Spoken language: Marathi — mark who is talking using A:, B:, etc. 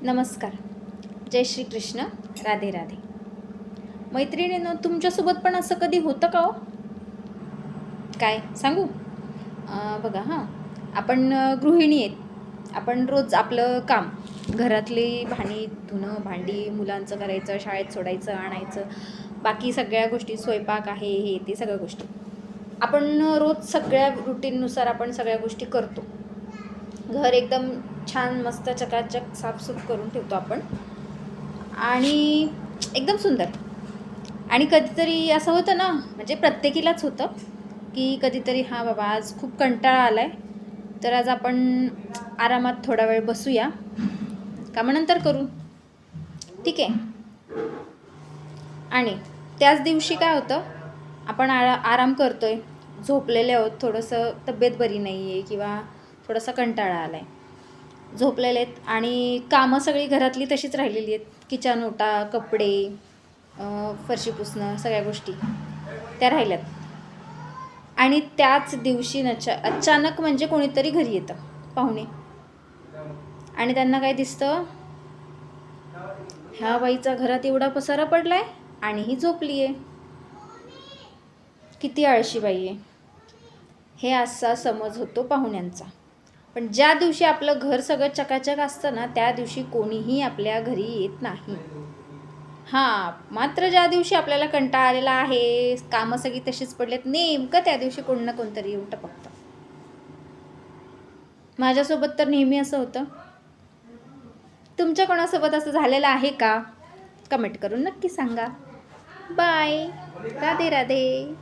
A: नमस्कार. जय श्री कृष्ण. राधे राधे. मैत्रिणींनो, तुमच्यासोबत पण असं कधी होतं का हो? काय सांगू? बघा हां, आपण गृहिणी आहेत. आपण रोज आपलं काम, घरातली धुणं भांडी, मुलांचं करायचं, शाळेत सोडायचं आणायचं, बाकी सगळ्या गोष्टी, स्वयंपाक आहे, हे ते सगळ्या गोष्टी आपण रोज सगळ्या रुटीननुसार आपण सगळ्या गोष्टी करतो. घर एकदम छान मस्त चकाचक साफसूफ करून ठेवतो आपण आणि एकदम सुंदर. आणि कधीतरी असं होतं ना, म्हणजे प्रत्येकीलाच होतं की कधीतरी हां बाबा, आज खूप कंटाळा आला आहे, तर आज आपण आरामात थोडा वेळ बसूया, कामानंतर करू, ठीक आहे. आणि त्याच दिवशी काय होतं, आपण आराम करतो आहे, झोपलेले आहोत, थोडंसं तब्येत बरी नाही आहे किंवा थोडासा कंटाळा आला आहे, झोपलेले आहेत आणि कामं सगळी घरातली तशीच राहिलेली आहेत. किचन ओटा, कपडे, फरशी पुसणं, सगळ्या गोष्टी त्या राहिल्यात. आणि त्याच दिवशी अचानक म्हणजे कोणीतरी घरी येतं, पाहुणे, आणि त्यांना काय दिसतं, ह्या बाईचा घरात एवढा पसारा पडलाय आणि ही झोपली आहे, किती आळशी बाई आहे, हे असा समज होतो पाहुण्यांचा. पण ज्या दिवशी आपलं घर सगळं चकाचक असतं ना, त्या दिवशी कोणीही आपल्या घरी येत नाही. हां, मात्र ज्या दिवशी आपल्याला कंटाळा आलेला आहे, कामं सगळी तशीच पडलेत, नेमकं त्या दिवशी कोण ना कोणतरी येऊन टपकतं. माझ्यासोबत तर नेहमी असं होतं. तुमच्या कोणासोबत असं झालेलं आहे का? कमेंट करून नक्की सांगा. बाय. राधे राधे.